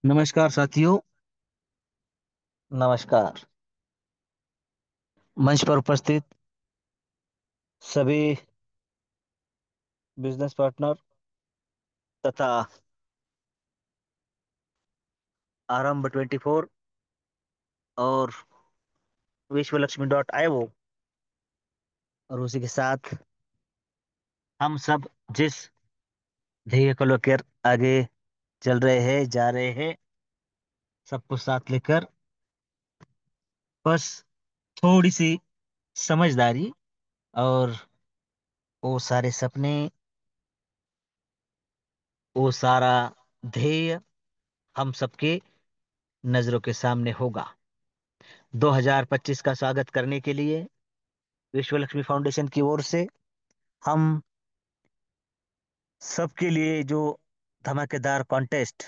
नमस्कार साथियों। नमस्कार। मंच पर उपस्थित सभी बिजनेस पार्टनर तथा आरंभ 24 और विश्व लक्ष्मी डॉट आईओ और उसी के साथ हम सब जिस ध्येय को लेकर आगे चल रहे हैं, जा रहे हैं, सबको साथ लेकर बस थोड़ी सी समझदारी और वो सारे सपने, वो सारा ध्येय हम सबके नजरों के सामने होगा। 2025 का स्वागत करने के लिए विश्व लक्ष्मी फाउंडेशन की ओर से हम सबके लिए जो धमाकेदार कॉन्टेस्ट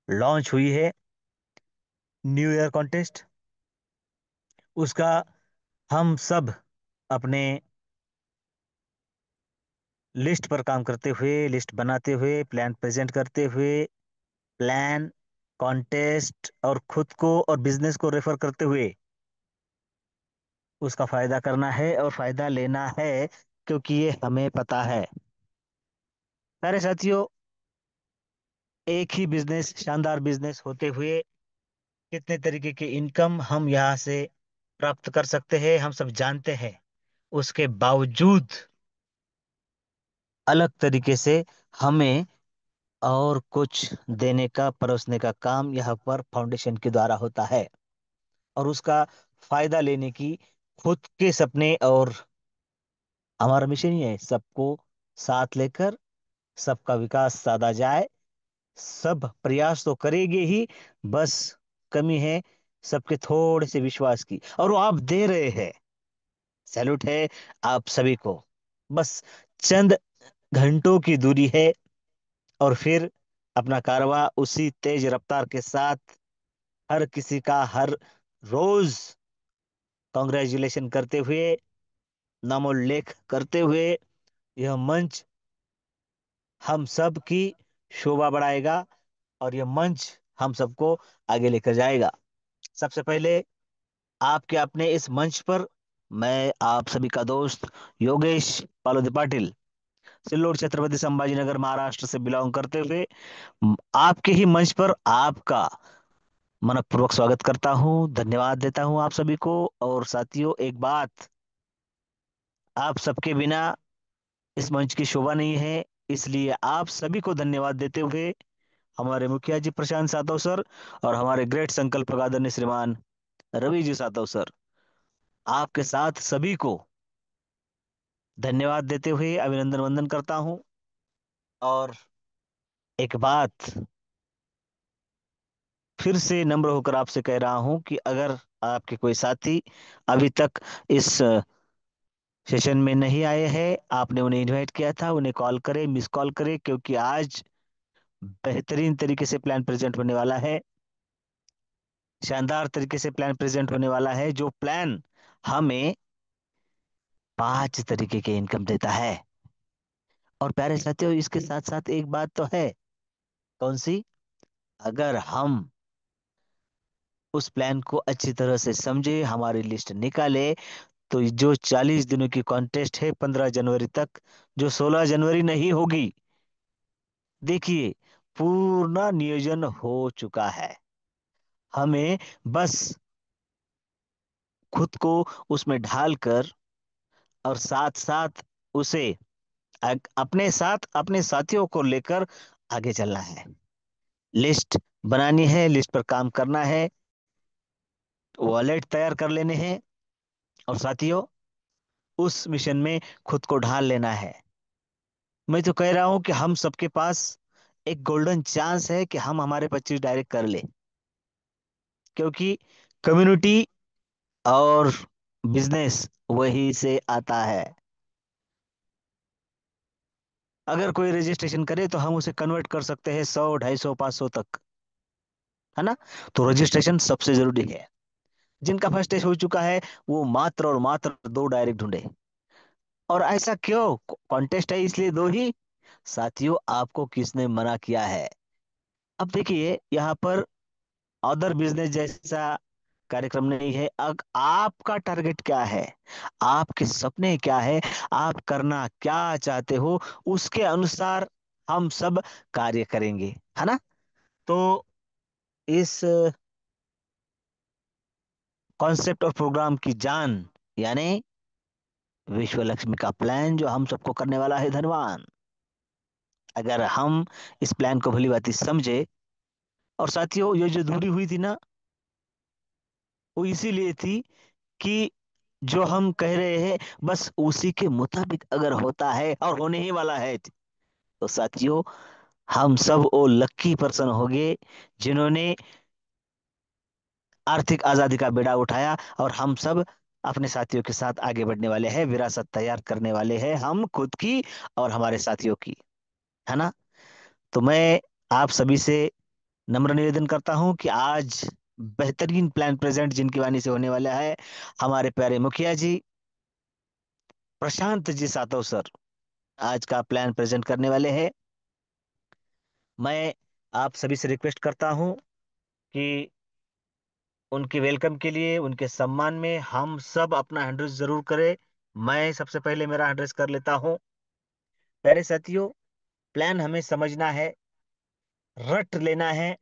लॉन्च हुई है, न्यू ईयर कॉन्टेस्ट, उसका हम सब अपने लिस्ट पर काम करते हुए, लिस्ट बनाते हुए, प्लान प्रेजेंट करते हुए, प्लान, कॉन्टेस्ट और खुद को और बिजनेस को रेफर करते हुए उसका फायदा करना है और फायदा लेना है, क्योंकि ये हमें पता है। प्यारे साथियों, एक ही बिजनेस, शानदार बिजनेस होते हुए कितने तरीके की इनकम हम यहाँ से प्राप्त कर सकते हैं, हम सब जानते हैं। उसके बावजूद अलग तरीके से हमें और कुछ देने का, परोसने का काम यहाँ पर फाउंडेशन के द्वारा होता है। और उसका फायदा लेने की खुद के सपने, और हमारा मिशन ही है सबको साथ लेकर सबका विकास साधा जाए। सब प्रयास तो करेंगे ही, बस कमी है सबके थोड़े से विश्वास की, और वो आप दे रहे हैं। सैल्यूट है आप सभी को। बस चंद घंटों की दूरी है और फिर अपना कारवां उसी तेज रफ्तार के साथ हर किसी का हर रोज कॉन्ग्रेचुलेशन करते हुए, नामोल्लेख करते हुए, यह मंच हम सब की शोभा बढ़ाएगा और यह मंच हम सबको आगे लेकर जाएगा। सबसे पहले आपके अपने इस मंच पर मैं आप सभी का दोस्त योगेश पालोदी पाटिल, सिल्लोड, छत्रपति संभाजीनगर, महाराष्ट्र से बिलोंग करते हुए आपके ही मंच पर आपका मनपूर्वक स्वागत करता हूं, धन्यवाद देता हूं आप सभी को। और साथियों, एक बात, आप सबके बिना इस मंच की शोभा नहीं है, इसलिए आप सभी को धन्यवाद देते हुए हमारे मुखिया जी प्रशांत सातव सर और हमारे ग्रेट संकल्प आदरणीय श्रीमान रवि जी सातव सर, आपके साथ सभी को धन्यवाद देते हुए अभिनंदन वंदन करता हूं। और एक बात फिर से नम्र होकर आपसे कह रहा हूं कि अगर आपके कोई साथी अभी तक इस सेशन में नहीं आए हैं, आपने उन्हें इनवाइट किया था, उन्हें कॉल करें, मिस कॉल करें, क्योंकि आज बेहतरीन तरीके से प्लान प्रेजेंट होने वाला है। शानदार तरीके से प्लान प्रेजेंट होने वाला है, जो प्लान हमें 5 तरीके के इनकम देता है। और प्यारे साथियों, इसके साथ साथ एक बात तो है। कौन सी? अगर हम उस प्लान को अच्छी तरह से समझे, हमारी लिस्ट निकाले, तो जो 40 दिनों की कॉन्टेस्ट है 15 जनवरी तक, जो 16 जनवरी नहीं होगी, देखिए, पूर्ण नियोजन हो चुका है। हमें बस खुद को उसमें ढालकर और साथ साथ उसे अपने साथ अपने साथियों को लेकर आगे चलना है। लिस्ट बनानी है, लिस्ट पर काम करना है, वॉलेट तैयार कर लेने हैं, और साथियों, उस मिशन में खुद को ढाल लेना है। मैं तो कह रहा हूं कि हम सबके पास एक गोल्डन चांस है कि हम हमारे 25 डायरेक्ट कर ले, क्योंकि कम्युनिटी और बिजनेस वही से आता है। अगर कोई रजिस्ट्रेशन करे तो हम उसे कन्वर्ट कर सकते हैं 100, 250, 500 तक, है ना? तो रजिस्ट्रेशन सबसे जरूरी है। जिनका फर्स्ट टेस्ट हो चुका है वो मात्र और मात्र 2 डायरेक्ट ढूंढे। और ऐसा क्यों? कॉन्टेस्ट है इसलिए दो ही। साथियों, आपको किसने मना किया है? अब देखिए यहाँ पर अदर बिजनेस जैसा कार्यक्रम नहीं है। आपका टारगेट क्या है, आपके सपने क्या है, आप करना क्या चाहते हो, उसके अनुसार हम सब कार्य करेंगे, है ना। तो इस कॉन्सेप्ट और प्रोग्राम की जान, यानी विश्व लक्ष्मी का प्लान जो हम सबको करने वाला है धनवान, अगर हम इस प्लान को भली भांति समझे। और साथियों, ये जो दूरी हुई थी ना, वो इसीलिए थी कि जो हम कह रहे हैं बस उसी के मुताबिक अगर होता है और होने ही वाला है, तो साथियों हम सब वो लक्की पर्सन हो गए जिन्होंने आर्थिक आजादी का बेड़ा उठाया। और हम सब अपने साथियों के साथ आगे बढ़ने वाले हैं, विरासत तैयार करने वाले हैं, हम खुद की और हमारे साथियों की, है ना। तो मैं आप सभी से नम्र निवेदन करता हूं कि आज बेहतरीन प्लान प्रेजेंट जिनकी वाणी से होने वाला है, हमारे प्यारे मुखिया जी प्रशांत जी सातव सर आज का प्लान प्रेजेंट करने वाले हैं। मैं आप सभी से रिक्वेस्ट करता हूं कि उनके वेलकम के लिए, उनके सम्मान में हम सब अपना एड्रेस जरूर करें। मैं सबसे पहले मेरा एड्रेस कर लेता हूं। प्यारे साथियों, प्लान हमें समझना है, रट लेना है,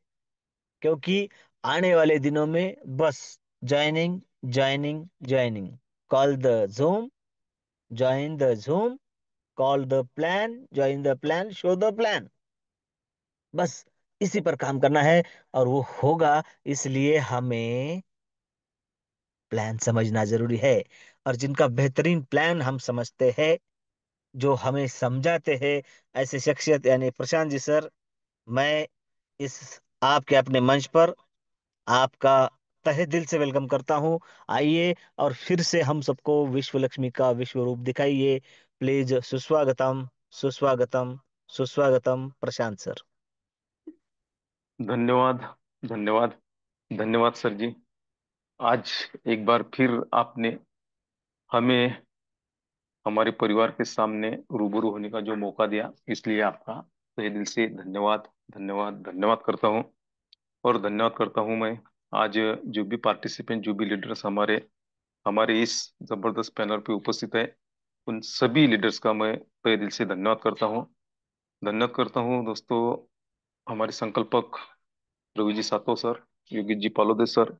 क्योंकि आने वाले दिनों में बस joining joining joining, call the zoom, join the zoom, call the plan, join the plan, show the plan, बस इसी पर काम करना है। और वो होगा, इसलिए हमें प्लान समझना जरूरी है। और जिनका बेहतरीन प्लान हम समझते हैं, जो हमें समझाते हैं, ऐसे शख्सियत यानी प्रशांत जी सर, मैं इस आपके अपने मंच पर आपका तहे दिल से वेलकम करता हूं। आइए और फिर से हम सबको विश्व लक्ष्मी का विश्व रूप दिखाइए। प्लीज, सुस्वागतम, सुस्वागतम, सुस्वागतम प्रशांत सर। धन्यवाद। धन्यवाद। धन्यवाद सर जी। आज एक बार फिर आपने हमें हमारे परिवार के सामने रूबरू होने का जो मौका दिया, इसलिए आपका तहे दिल से धन्यवाद, धन्यवाद, धन्यवाद करता हूँ। और धन्यवाद करता हूँ मैं आज जो भी पार्टिसिपेंट, जो भी लीडर्स हमारे हमारे इस जबरदस्त पैनल पे उपस्थित है, उन सभी लीडर्स का मैं तहे दिल से धन्यवाद करता हूँ। धन्यवाद करता हूँ दोस्तों, हमारे संकल्पक रवि जी सातो सर, योगी जी पालोदे सर।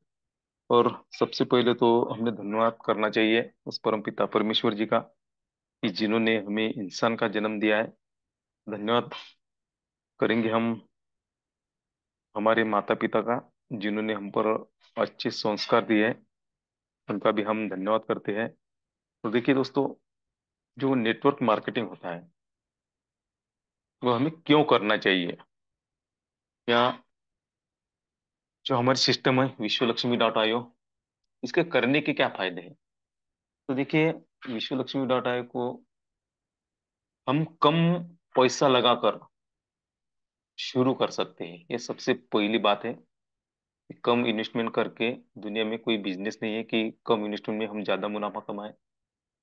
और सबसे पहले तो हमें धन्यवाद करना चाहिए उस परम पिता परमेश्वर जी का, कि जिन्होंने हमें इंसान का जन्म दिया है। धन्यवाद करेंगे हम हमारे माता पिता का, जिन्होंने हम पर अच्छे संस्कार दिए हैं, उनका भी हम धन्यवाद करते हैं। तो देखिए दोस्तों, जो नेटवर्क मार्केटिंग होता है वो हमें क्यों करना चाहिए, या जो हमारे सिस्टम है विश्व लक्ष्मी डॉट आईओ, इसके करने के क्या फायदे हैं। तो देखिए, विश्व लक्ष्मी डॉट आईओ को हम कम पैसा लगाकर शुरू कर सकते हैं। ये सबसे पहली बात है। कम इन्वेस्टमेंट करके दुनिया में कोई बिजनेस नहीं है कि कम इन्वेस्टमेंट में हम ज्यादा मुनाफा कमाएं।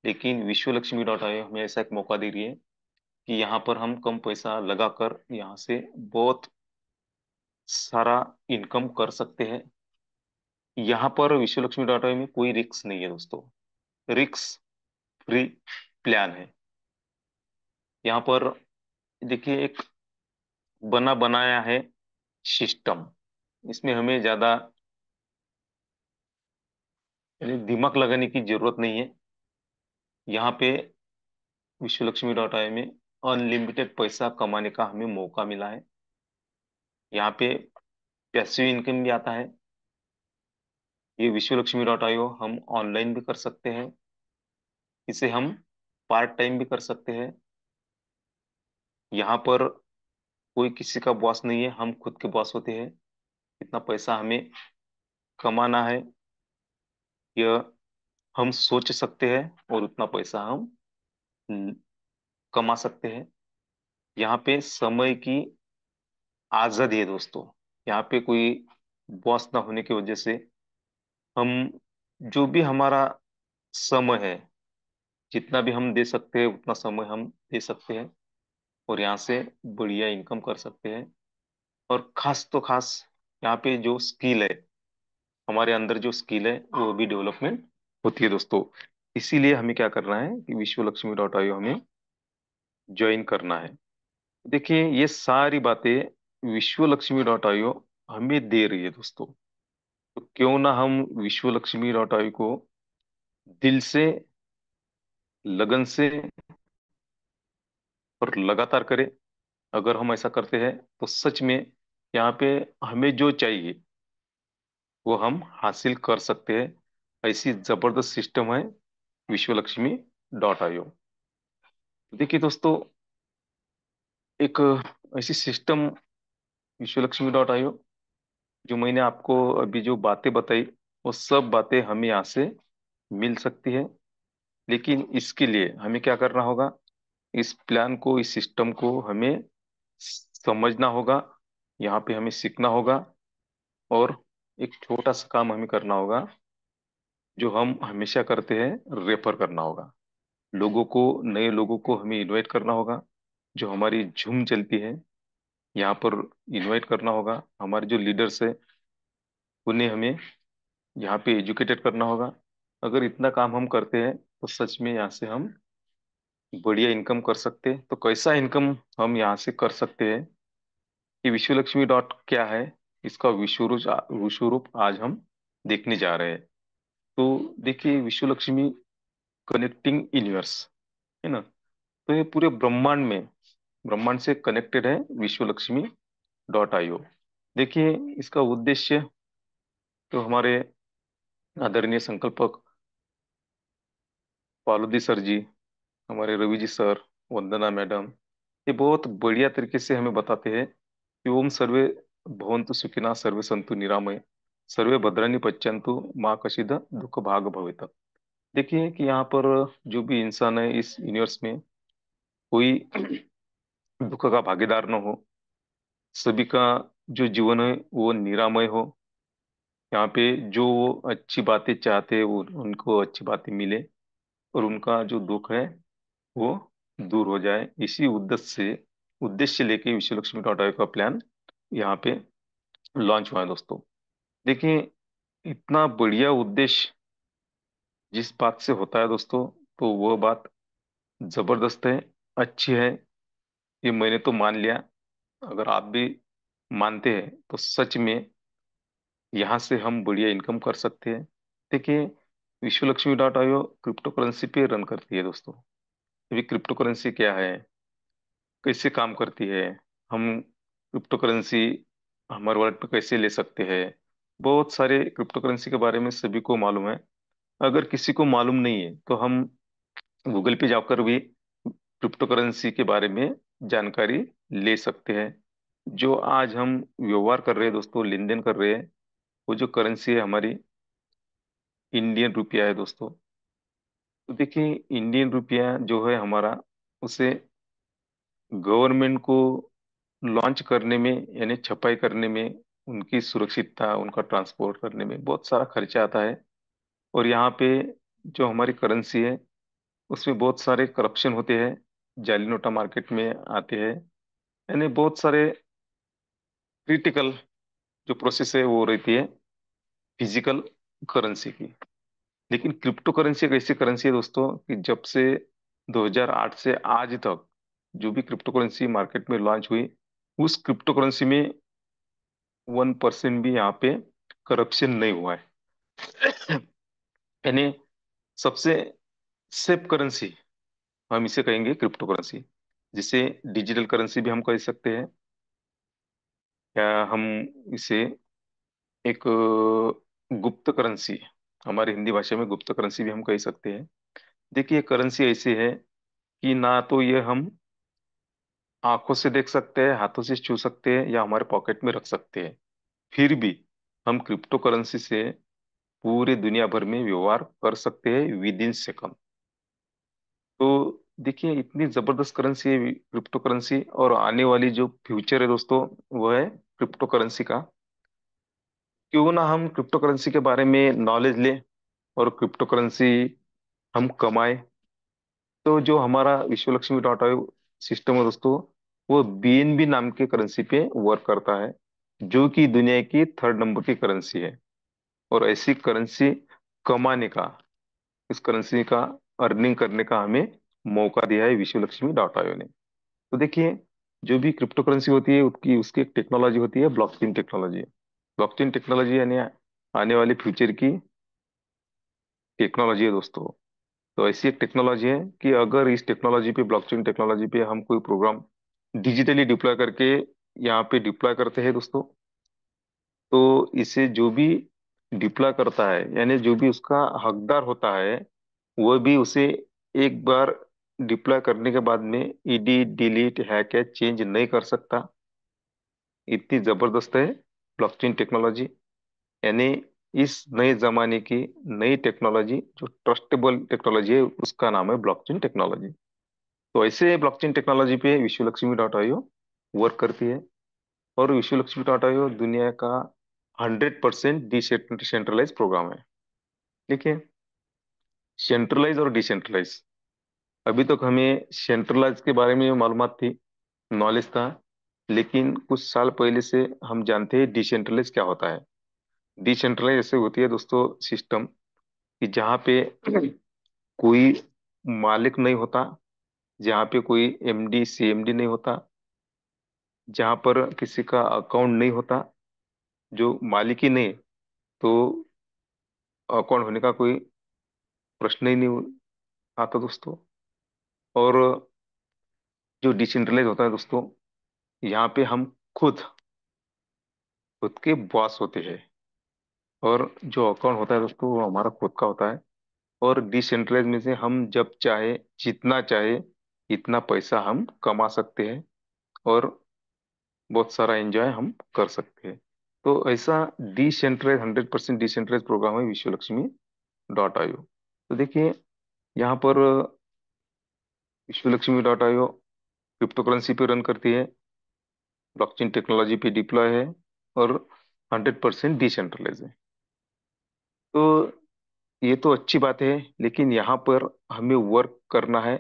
लेकिन विश्व लक्ष्मी डॉट आईओ हमें ऐसा एक मौका दे रही है कि यहाँ पर हम कम पैसा लगाकर यहाँ से बहुत सारा इनकम कर सकते हैं। यहाँ पर विश्व लक्ष्मी डॉट आईओ में कोई रिस्क नहीं है दोस्तों, रिस्क फ्री प्लान है। यहाँ पर देखिए, एक बना बनाया है सिस्टम, इसमें हमें ज्यादा यानी दिमाग लगाने की जरूरत नहीं है। यहाँ पे विश्व लक्ष्मी डॉट आई में अनलिमिटेड पैसा कमाने का हमें मौका मिला है। यहाँ पे पैसिव इनकम भी आता है। ये विश्व लक्ष्मी डॉट आई हम ऑनलाइन भी कर सकते हैं, इसे हम पार्ट टाइम भी कर सकते हैं। यहाँ पर कोई किसी का बॉस नहीं है, हम खुद के बॉस होते हैं। कितना पैसा हमें कमाना है यह हम सोच सकते हैं, और उतना पैसा हम न- कमा सकते हैं। यहाँ पे समय की आजादी है दोस्तों। यहाँ पे कोई बॉस ना होने की वजह से हम जो भी हमारा समय है, जितना भी हम दे सकते हैं उतना समय हम दे सकते हैं, और यहाँ से बढ़िया इनकम कर सकते हैं। और खास तो खास यहाँ पे जो स्किल है, हमारे अंदर जो स्किल है वो भी डेवलपमेंट होती है दोस्तों। इसीलिए हमें क्या करना है कि विश्वलक्ष्मी.io हमें ज्वाइन करना है। देखिए ये सारी बातें विश्वलक्ष्मी.io हमें दे रही है दोस्तों। तो क्यों ना हम विश्वलक्ष्मी.io को दिल से, लगन से और लगातार करें। अगर हम ऐसा करते हैं तो सच में यहाँ पे हमें जो चाहिए वो हम हासिल कर सकते हैं। ऐसी जबरदस्त सिस्टम है विश्वलक्ष्मी.io। देखिए दोस्तों, एक ऐसी सिस्टम विश्वलक्ष्मी.io, जो मैंने आपको अभी जो बातें बताई, वो सब बातें हमें यहाँ से मिल सकती है। लेकिन इसके लिए हमें क्या करना होगा? इस प्लान को, इस सिस्टम को हमें समझना होगा, यहाँ पे हमें सीखना होगा। और एक छोटा सा काम हमें करना होगा जो हम हमेशा करते हैं, रेफर करना होगा। लोगों को, नए लोगों को हमें इनवाइट करना होगा। जो हमारी झूम चलती है यहाँ पर इनवाइट करना होगा। हमारे जो लीडर्स है उन्हें हमें यहाँ पे एजुकेटेड करना होगा। अगर इतना काम हम करते हैं तो सच में यहाँ से हम बढ़िया इनकम कर सकते हैं। तो कैसा इनकम हम यहाँ से कर सकते हैं, ये विश्वलक्ष्मी डॉट क्या है, इसका विश्व रूप आज हम देखने जा रहे हैं। तो देखिए, विश्वलक्ष्मी कनेक्टिंग यूनिवर्स है ना। तो ये पूरे ब्रह्मांड में, ब्रह्मांड से कनेक्टेड है विश्वलक्ष्मी.io। देखिए इसका उद्देश्य तो हमारे आदरणीय संकल्पक पालुदी सर जी, हमारे रवि जी सर, वंदना मैडम, ये बहुत बढ़िया तरीके से हमें बताते हैं कि ओम सर्वे भवन्तु सुखिनः, सर्वे सन्तु निरामय, सर्वे भद्राणि पश्यन्तु माँ कशिद दुख भाग भवेत। देखिए कि यहाँ पर जो भी इंसान है इस यूनिवर्स में, कोई दुख का भागीदार न हो। सभी का जो जीवन है वो निरामय हो। यहाँ पे जो वो अच्छी बातें चाहते हैं वो उनको अच्छी बातें मिले, और उनका जो दुख है वो दूर हो जाए। इसी उद्देश्य लेके विश्वलक्ष्मी.io का प्लान यहाँ पे लॉन्च हुआ है दोस्तों। देखिए इतना बढ़िया उद्देश्य जिस बात से होता है दोस्तों, तो वो बात जबरदस्त है, अच्छी है। ये मैंने तो मान लिया। अगर आप भी मानते हैं तो सच में यहाँ से हम बढ़िया इनकम कर सकते हैं। देखिए विश्वलक्ष्मी.io क्रिप्टो करेंसी पे रन करती है दोस्तों। अभी क्रिप्टो करेंसी क्या है, कैसे काम करती है, हम क्रिप्टो करेंसी हमारे वॉलेट पे कैसे ले सकते हैं, बहुत सारे क्रिप्टो करेंसी के बारे में सभी को मालूम है। अगर किसी को मालूम नहीं है तो हम गूगल पे जाकर भी क्रिप्टो करेंसी के बारे में जानकारी ले सकते हैं। जो आज हम व्यवहार कर रहे हैं दोस्तों, लेन देन कर रहे हैं, वो जो करेंसी है हमारी इंडियन रुपया है दोस्तों। तो देखिए इंडियन रुपया जो है हमारा, उसे गवर्नमेंट को लॉन्च करने में, यानी छपाई करने में, उनकी सुरक्षितता, उनका ट्रांसपोर्ट करने में बहुत सारा खर्चा आता है। और यहाँ पे जो हमारी करेंसी है उसमें बहुत सारे करप्शन होते हैं, जाली नोटा मार्केट में आते हैं। यानी बहुत सारे क्रिटिकल जो प्रोसेस है वो रहती है फिजिकल करेंसी की। लेकिन क्रिप्टो करेंसी एक ऐसी करेंसी है दोस्तों कि जब से 2008 से आज तक जो भी क्रिप्टो करेंसी मार्केट में लॉन्च हुई, उस क्रिप्टो करेंसी में 1% भी यहाँ पे करप्शन नहीं हुआ है। यानी सबसे सेफ करेंसी हम इसे कहेंगे क्रिप्टो करेंसी, जिसे डिजिटल करेंसी भी हम कह सकते हैं, या हम इसे एक गुप्त करेंसी, हमारी हिंदी भाषा में गुप्त करेंसी भी हम कह सकते हैं। देखिए करेंसी ऐसी है कि ना तो ये हम आंखों से देख सकते हैं, हाथों से छू सकते हैं, या हमारे पॉकेट में रख सकते हैं। फिर भी हम क्रिप्टो करेंसी से पूरे दुनिया भर में व्यवहार कर सकते हैं विद इन सेकंड। तो देखिए इतनी जबरदस्त करेंसी है क्रिप्टो करेंसी, और आने वाली जो फ्यूचर है दोस्तों वो है क्रिप्टो करेंसी का। क्यों ना हम क्रिप्टो करेंसी के बारे में नॉलेज लें और क्रिप्टो करेंसी हम कमाए। तो जो हमारा विश्वलक्ष्मी.io सिस्टम है दोस्तों, वो बीएनबी नाम के करेंसी पे वर्क करता है। जो कि दुनिया की थर्ड नंबर की करेंसी है। और ऐसी करेंसी कमाने का, इस करेंसी का अर्निंग करने का हमें मौका दिया है विश्व लक्ष्मी डॉट आईओ ने। तो देखिए, जो भी क्रिप्टो करेंसी होती है उसकी उसकी एक टेक्नोलॉजी होती है, ब्लॉकचेन टेक्नोलॉजी। ब्लॉकचेन टेक्नोलॉजी यानी आने वाले फ्यूचर की टेक्नोलॉजी है दोस्तों। तो ऐसी एक टेक्नोलॉजी है कि अगर इस टेक्नोलॉजी पे, ब्लॉकचेन टेक्नोलॉजी पे हम कोई प्रोग्राम डिजिटली डिप्लॉय करके यहाँ पे डिप्लॉय करते हैं दोस्तों, तो इसे जो भी डिप्लॉय करता है, यानी जो भी उसका हकदार होता है, वह भी उसे एक बार डिप्लॉय करने के बाद में एडिट डिलीट हैक या चेंज नहीं कर सकता। इतनी जबरदस्त है ब्लॉकचेन टेक्नोलॉजी। यानी इस नए जमाने की नई टेक्नोलॉजी, जो ट्रस्टेबल टेक्नोलॉजी है, उसका नाम है ब्लॉकचेन टेक्नोलॉजी। तो ऐसे ब्लॉकचेन टेक्नोलॉजी पे विश्वलक्ष्मी डॉट आईओ वर्क करती है। और विश्वलक्ष्मी डॉट आईओ दुनिया का 100% डिसेंट्रलाइज प्रोग्राम है। ठीक है। सेंट्रलाइज और डिसेंट्रलाइज, अभी तक हमें सेंट्रलाइज के बारे में मालूमात थी, नॉलेज था। लेकिन कुछ साल पहले से हम जानते हैं डिसेंट्रलाइज क्या होता है। डिसेंट्रलाइज ऐसे होती है दोस्तों सिस्टम, कि जहाँ पे कोई मालिक नहीं होता, जहाँ पे कोई एमडी सीएमडी नहीं होता, जहाँ पर किसी का अकाउंट नहीं होता, जो मालिक ही नहीं, तो अकाउंट होने का कोई प्रश्न ही नहीं आता दोस्तों। और जो डिसेंट्रलाइज होता है दोस्तों, यहाँ पे हम खुद खुद के बॉस होते हैं। और जो अकाउंट होता है दोस्तों, वो हमारा खुद का होता है। और डिसेंट्रलाइज में से हम जब चाहे, जितना चाहे, इतना पैसा हम कमा सकते हैं, और बहुत सारा एंजॉय हम कर सकते हैं। तो ऐसा डिसेंट्रलाइज, 100% डिसेंट्रलाइज प्रोग्राम है विश्व लक्ष्मी डॉट आईओ। तो देखिए, यहाँ पर विश्व Lakshmi dot IO crypto currency पे रन करती है, ब्लॉकचेन टेक्नोलॉजी पे डिप्लॉय है, और 100% डिसेंट्रलाइज है। तो ये तो अच्छी बात है, लेकिन यहाँ पर हमें वर्क करना है।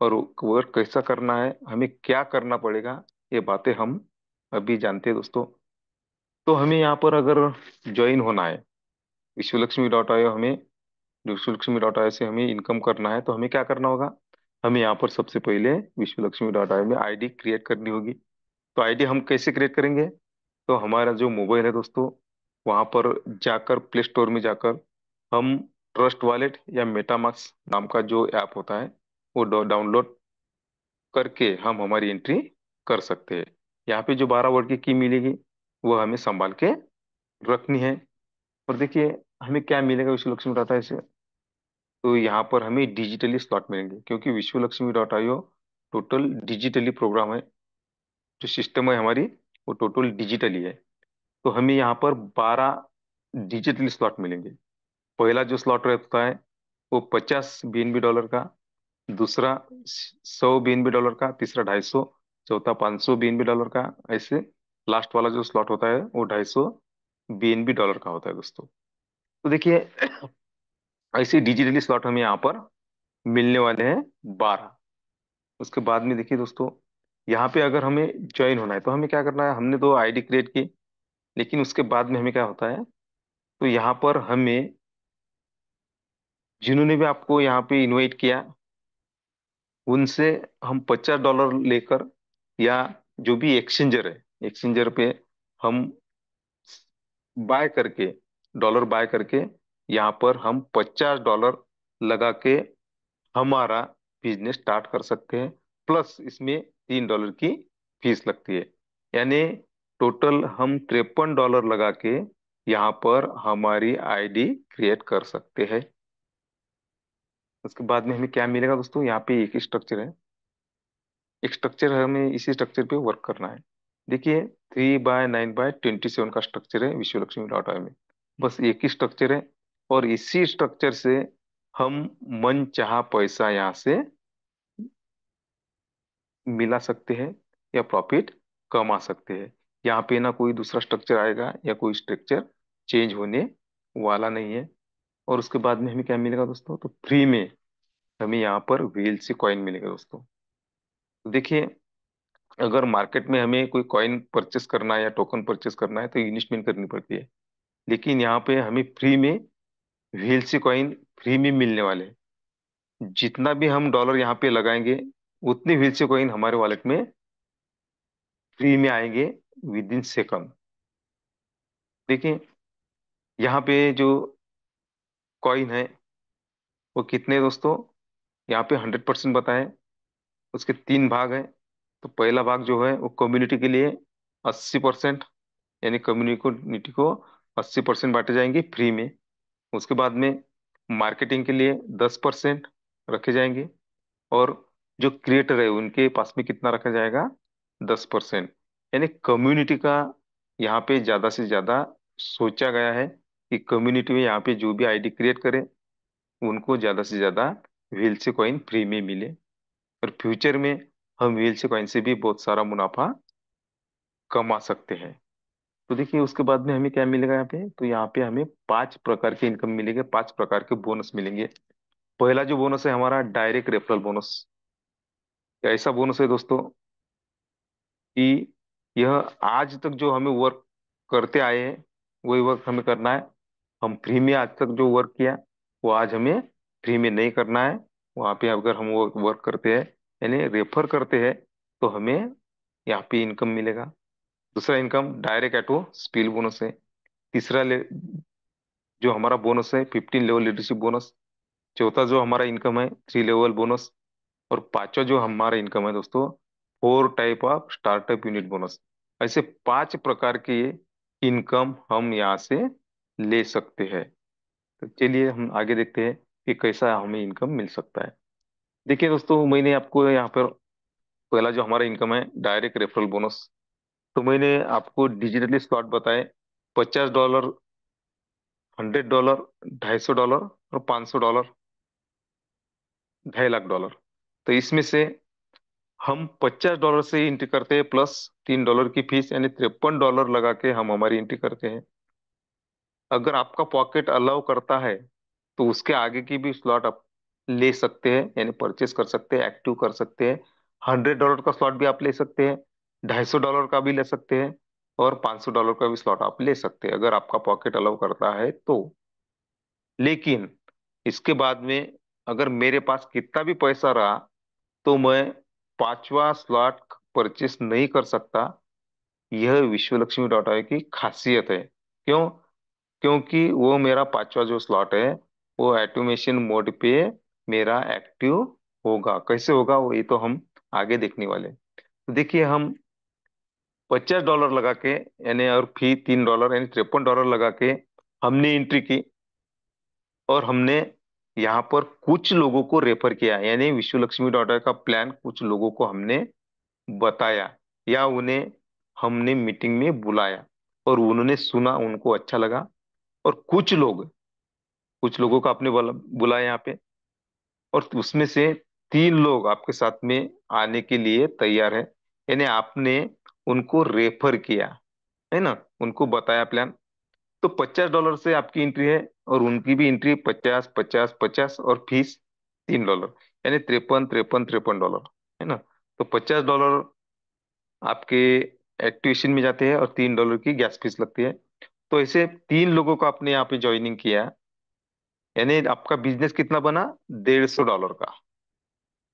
और वर्क कैसा करना है, हमें क्या करना पड़ेगा, ये बातें हम अभी जानते हैं दोस्तों। तो हमें यहाँ पर अगर ज्वाइन होना है विश्वलक्ष्मी डॉट आईओ, हमें विश्वलक्ष्मी डॉट आईओ से हमें इनकम करना है, तो हमें क्या करना होगा। हमें यहाँ पर सबसे पहले विश्वलक्ष्मी डॉट आईओ में आईडी क्रिएट करनी होगी। तो आईडी हम कैसे क्रिएट करेंगे। तो हमारा जो मोबाइल है दोस्तों, वहां पर जाकर, प्ले स्टोर में जाकर, हम ट्रस्ट वॉलेट या मेटामास्क नाम का जो ऐप होता है, वो डाउनलोड करके हम हमारी एंट्री कर सकते हैं। यहाँ पे जो 12 वर्ड की मिलेगी, वो हमें संभाल के रखनी है। और देखिए, हमें क्या मिलेगा विश्व लक्ष्मी डाटा ऐसे। तो यहाँ पर हमें डिजिटली स्लॉट मिलेंगे, क्योंकि Vishwa Lakshmi dot IO total digitally program है। जो सिस्टम है हमारी, वो टोटल डिजिटली है। तो हमें यहाँ पर 12 डिजिटल स्लॉट मिलेंगे। पहला जो स्लॉट रहता है, वो 50 BNB डॉलर का, दूसरा 100 BNB डॉलर का, तीसरा 250, चौथा 500 BNB डॉलर का, ऐसे लास्ट वाला जो स्लॉट होता है वो 250 BNB डॉलर का होता है दोस्तों। तो देखिए, ऐसे डिजिटली स्लॉट हमें यहाँ पर मिलने वाले हैं 12। उसके बाद में देखिए दोस्तों, यहाँ पे अगर हमें ज्वाइन होना है, तो हमें क्या करना है। हमने तो आईडी क्रिएट की, लेकिन उसके बाद में हमें क्या होता है, तो यहाँ पर हमें, जिन्होंने भी आपको यहाँ पे इनवाइट किया, उनसे हम $50 लेकर, या जो भी एक्सचेंजर है, एक्सचेंजर पे हम बाय करके, डॉलर बाय करके, यहाँ पर हम $50 लगा के हमारा बिजनेस स्टार्ट कर सकते हैं। प्लस इसमें $3 की फीस लगती है। यानी टोटल हम $53 लगा के यहाँ पर हमारी आईडी क्रिएट कर सकते हैं। उसके बाद में हमें क्या मिलेगा दोस्तों, यहाँ पे एक ही स्ट्रक्चर है। एक स्ट्रक्चर है, हमें इसी स्ट्रक्चर पे वर्क करना है। देखिए, 3x9x27 का स्ट्रक्चर है विश्व लक्ष्मी डॉट आई में। बस एक ही स्ट्रक्चर है, और इसी स्ट्रक्चर से हम मन चाहा पैसा यहाँ से मिला सकते हैं, या प्रॉफिट कमा सकते हैं। यहाँ पे ना कोई दूसरा स्ट्रक्चर आएगा, या कोई स्ट्रक्चर चेंज होने वाला नहीं है। और उसके बाद में हमें क्या मिलेगा दोस्तों, तो फ्री में हमें यहाँ पर व्हील से कॉइन मिलेगा दोस्तों। तो देखिए, अगर मार्केट में हमें कोई कॉइन परचेस करना है या टोकन परचेस करना है तो इन्वेस्टमेंट करनी पड़ती है। लेकिन यहाँ पे हमें फ्री में VLC कॉइन फ्री में मिलने वाले हैं। जितना भी हम डॉलर यहाँ पे लगाएंगे उतने VLC कॉइन हमारे वॉलेट में फ्री में आएंगे विद इन सेकंड। देखिए यहाँ पे जो कॉइन है वो कितने हैं दोस्तों, यहाँ पे 100% बताएं। उसके तीन भाग हैं। तो पहला भाग जो है वो कम्युनिटी के लिए 80%, यानी कम्युनिटी को 80% बांटे जाएंगे फ्री में। उसके बाद में मार्केटिंग के लिए 10% रखे जाएंगे। और जो क्रिएटर है उनके पास में कितना रखा जाएगा, 10%। यानी कम्युनिटी का यहाँ पे ज्यादा से ज्यादा सोचा गया है कि कम्युनिटी में यहाँ पे जो भी आईडी क्रिएट करे उनको ज्यादा से ज्यादा व्हील से कॉइन फ्री में मिले। और फ्यूचर में हम व्हील से कॉइन से भी बहुत सारा मुनाफा कमा सकते हैं। तो देखिए उसके बाद में हमें क्या मिलेगा यहाँ पे, तो यहाँ पे हमें 5 प्रकार के इनकम मिलेंगे, 5 प्रकार के बोनस मिलेंगे। पहला जो बोनस है हमारा डायरेक्ट रेफरल बोनस। ऐसा बोनस है दोस्तों कि यह आज तक जो हमें वर्क करते आए हैं वही वर्क हमें करना है। हम फ्री में आज तक जो वर्क किया वो आज हमें फ्री में नहीं करना है। वहां पे अगर हम वो वर्क करते हैं यानी रेफर करते हैं तो हमें यहाँ पे इनकम मिलेगा। दूसरा income direct auto spill bonus है। तीसरा जो हमारा बोनस है 15 लेवल लीडरशिप बोनस। चौथा जो हमारा इनकम है 3 लेवल बोनस। और पांचवा जो हमारा इनकम है दोस्तों 4 type of startup unit bonus. ऐसे 5 प्रकार के इनकम हम यहाँ से ले सकते हैं। तो चलिए हम आगे देखते हैं कि कैसा हमें इनकम मिल सकता है। देखिए दोस्तों मैंने आपको यहाँ पर पहला जो हमारा इनकम है डायरेक्ट रेफरल बोनस, तो मैंने आपको डिजिटली स्लॉट बताए। $50, $100, $250 और $500, $2.5 लाख। तो इसमें से हम $50 से एंट्री करते हैं प्लस $3 की फीस, यानी $53 लगा के हम हमारी एंट्री करते हैं। अगर आपका पॉकेट अलाउ करता है तो उसके आगे की भी स्लॉट आप ले सकते हैं, यानी परचेस कर सकते हैं, एक्टिव कर सकते हैं। $100 का स्लॉट भी आप ले सकते हैं, $250 का भी ले सकते हैं, और $500 का भी स्लॉट आप ले सकते हैं अगर आपका पॉकेट अलाउ करता है तो। लेकिन इसके बाद में अगर मेरे पास कितना भी पैसा रहा तो मैं पांचवा स्लॉट परचेस नहीं कर सकता। यह विश्वलक्ष्मी डॉट आई की खासियत है। क्यों? क्योंकि वो मेरा पांचवा जो स्लॉट है वो ऑटोमेशन मोड पे मेरा एक्टिव होगा। कैसे होगा वो ये तो हम आगे देखने वाले हैं। तो देखिए हम $50 लगा के, यानी और फी $3 यानी $53 लगा के हमने एंट्री की। और हमने यहाँ पर कुछ लोगों को रेफर किया, यानी विश्व लक्ष्मी डॉटर का प्लान कुछ लोगों को हमने बताया या उन्हें हमने मीटिंग में बुलाया और उन्होंने सुना, उनको अच्छा लगा। और कुछ लोगों को आपने बुलाया यहाँ पे, और उसमें से 3 लोग आपके साथ में आने के लिए तैयार है। यानी आपने उनको रेफर किया है ना, उनको बताया प्लान। तो $50 से आपकी एंट्री है और उनकी भी एंट्री 50, 50, 50 और फीस $3, यानी 53, 53, $53 है ना। तो $50 आपके एक्टिवेशन में जाते हैं और $3 की गैस फीस लगती है। तो ऐसे 3 लोगों को आपने यहाँ पे ज्वाइनिंग किया, यानी आपका बिजनेस कितना बना, $150 का।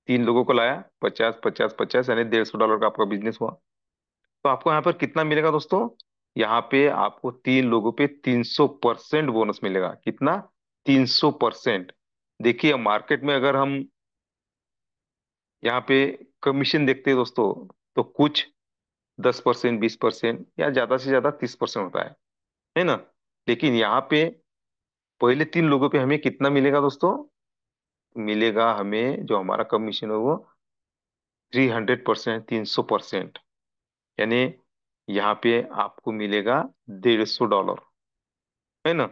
3 लोगों को लाया, 50, 50, 50, यानी $150 का आपका बिजनेस हुआ। तो आपको यहाँ पर कितना मिलेगा दोस्तों, यहाँ पे आपको 3 लोगों पे 300% बोनस मिलेगा। कितना, 300%। देखिए मार्केट में अगर हम यहाँ पे कमीशन देखते हैं दोस्तों तो कुछ 10%, 20% या ज्यादा से ज्यादा 30% होता है ना। लेकिन यहाँ पे पहले 3 लोगों पे हमें कितना मिलेगा दोस्तों, मिलेगा हमें जो हमारा कमीशन है वो 300%, यानी यहाँ पे आपको मिलेगा $150, है ना।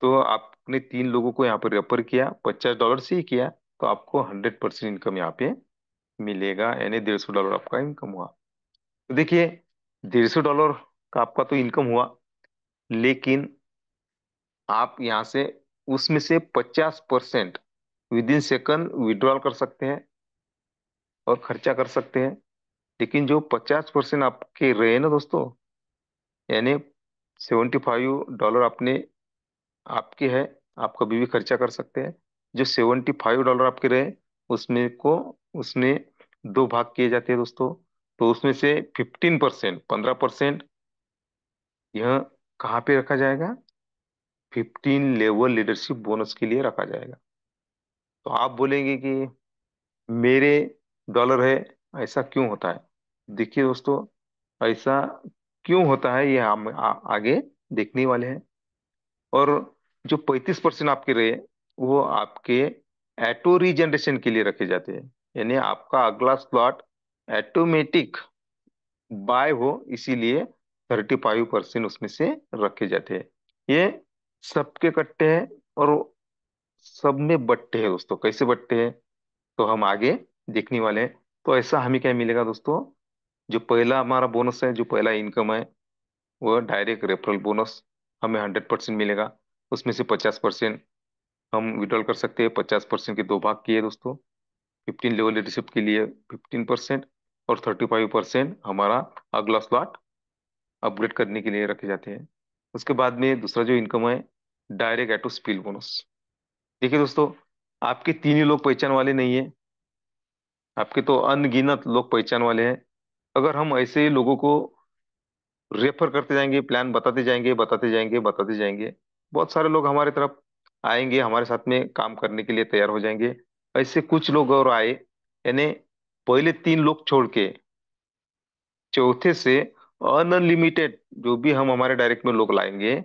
तो आपने 3 लोगों को यहाँ पर रेफर किया, $50 से ही किया, तो आपको 100% इनकम यहाँ पे मिलेगा, यानी $150 आपका इनकम हुआ। तो देखिए $150 का आपका तो इनकम हुआ, लेकिन आप यहाँ से उसमें से 50% विद इन सेकंड विड्रॉल कर सकते हैं और खर्चा कर सकते हैं। लेकिन जो 50% आपके रहे ना दोस्तों, यानी $75 आपने, आपके है, आप कभी भी खर्चा कर सकते हैं। जो $75 आपके रहे, उसमें को उसमें दो भाग किए जाते हैं दोस्तों। तो उसमें से 15%, 15% यह कहाँ पे रखा जाएगा? 15 लेवल लीडरशिप बोनस के लिए रखा जाएगा। तो आप बोलेंगे कि मेरे डॉलर है, ऐसा क्यों होता है? देखिए दोस्तों, ऐसा क्यों होता है ये हम आगे देखने वाले हैं। और जो 35% आपके रहे, वो आपके ऑटो रीजनरेशन के लिए रखे जाते हैं। यानी आपका अगला स्लॉट ऑटोमेटिक बाय हो, इसीलिए 35% उसमें से रखे जाते हैं। ये सबके कट्टे हैं, और सब में बट्टे हैं दोस्तों। कैसे बट्टे हैं तो हम आगे देखने वाले हैं। तो ऐसा हमें क्या मिलेगा दोस्तों? जो पहला हमारा बोनस है, जो पहला इनकम है, वो डायरेक्ट रेफरल बोनस हमें 100% मिलेगा। उसमें से 50% हम विड्रॉल कर सकते हैं। 50% के दो भाग किए दोस्तों। 15 लेवल लीडरशिप के लिए 15%, और 35% हमारा अगला स्लॉट अपग्रेड करने के लिए रखे जाते हैं। उसके बाद में दूसरा जो इनकम है, डायरेक्ट एटो स्पिल बोनस। देखिए दोस्तों, आपके तीन ही लोग पहचान वाले नहीं है, आपके तो अनगिनत लोग पहचान वाले हैं। अगर हम ऐसे ही लोगों को रेफर करते जाएंगे, प्लान बताते जाएंगे, बताते जाएंगे, बताते जाएंगे, बहुत सारे लोग हमारे तरफ आएंगे, हमारे साथ में काम करने के लिए तैयार हो जाएंगे। ऐसे कुछ लोग और आए, यानी पहले तीन लोग छोड़ के चौथे से अनलिमिटेड जो भी हम हमारे डायरेक्ट में लोग लाएंगे,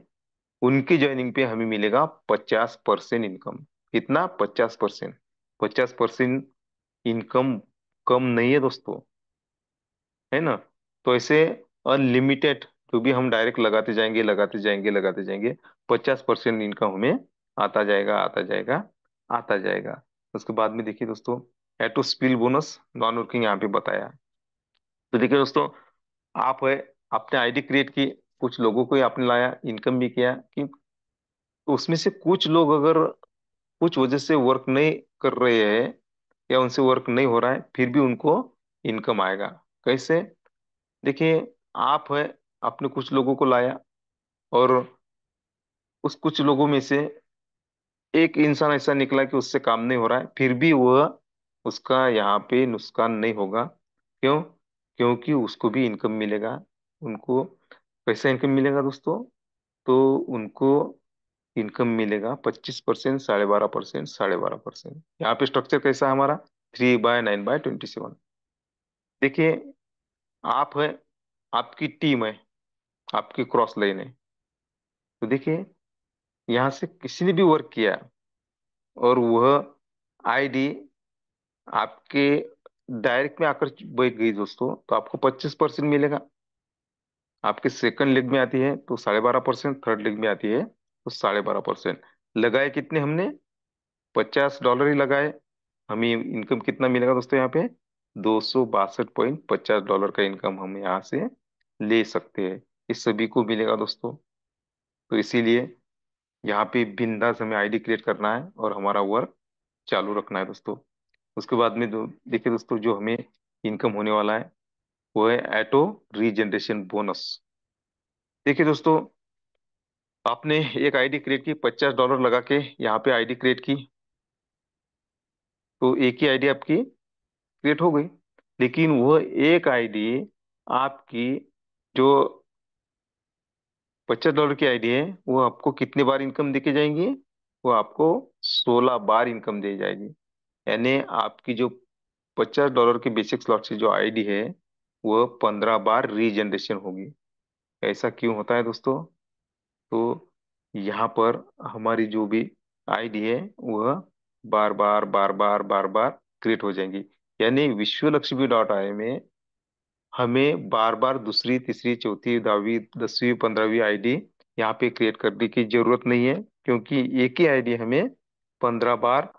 उनकी ज्वाइनिंग पे हमें मिलेगा 50% इनकम। कितना? 50%। 50% इनकम कम नहीं है दोस्तों, है ना? तो ऐसे अनलिमिटेड जो भी हम डायरेक्ट लगाते जाएंगे, लगाते जाएंगे, लगाते जाएंगे, 50% इनकम हमें आता जाएगा, आता जाएगा, आता जाएगा। उसके बाद में देखिए दोस्तों, एटो स्पिल बोनस नॉन वर्किंग यहाँ पे बताया। तो देखिए दोस्तों, आप है, आपने आईडी क्रिएट की, कुछ लोगों को ही आपने लाया, इनकम भी किया कि, तो उसमें से कुछ लोग अगर कुछ वजह से वर्क नहीं कर रहे हैं, या उनसे वर्क नहीं हो रहा है, फिर भी उनको इनकम आएगा। कैसे? देखिए, आप है, आपने कुछ लोगों को लाया, और उस कुछ लोगों में से एक इंसान ऐसा निकला कि उससे काम नहीं हो रहा है, फिर भी वह, उसका यहाँ पे नुकसान नहीं होगा। क्यों? क्योंकि उसको भी इनकम मिलेगा। उनको कैसा इनकम मिलेगा दोस्तों? तो उनको इनकम मिलेगा 25%, 12.5%, 12.5%। यहाँ पे स्ट्रक्चर कैसा है हमारा? 3/9/27। देखिए, आप है, आपकी टीम है, आपकी क्रॉस लाइन है। तो देखिए, यहाँ से किसी ने भी वर्क किया, और वह आईडी आपके डायरेक्ट में आकर बैठ गई दोस्तों, तो आपको 25% मिलेगा। आपके सेकंड लेग में आती है तो 12.5%, थर्ड लेग में आती है तो 12.5%। लगाए कितने हमने? $50 ही लगाए। हमें इनकम कितना मिलेगा दोस्तों यहाँ पे? $262.50 का इनकम हम यहाँ से ले सकते हैं। इस सभी को मिलेगा दोस्तों। तो इसीलिए यहाँ पे बिंदास हमें आईडी क्रिएट करना है, और हमारा वर्क चालू रखना है दोस्तों। उसके बाद में देखिए दोस्तों, जो हमें इनकम होने वाला है, वो है एटो रीजनरेशन बोनस। देखिए दोस्तों, आपने एक आईडी क्रिएट की, $50 लगा के यहाँ पे आईडी क्रिएट की, तो एक ही आईडी आपकी क्रिएट हो गई। लेकिन वह एक आईडी आपकी, जो $50 की आईडी है, वो आपको कितने बार इनकम देके जाएंगी? वो आपको 16 बार इनकम दे जाएगी। यानी आपकी जो $50 की बेसिक स्लॉट से जो आईडी है, वह 15 बार रीजनरेशन होगी। ऐसा क्यों होता है दोस्तों? तो यहाँ पर हमारी जो भी आईडी है, वह बार बार बार बार बार बार क्रिएट हो जाएंगी। यानी विश्वलक्ष्मी.ai में हमें बार बार दूसरी, तीसरी, चौथी, 10वीं, 10वीं, 15वीं आईडी यहाँ पे क्रिएट करने की जरूरत नहीं है, क्योंकि एक ही आईडी हमें 15 बार,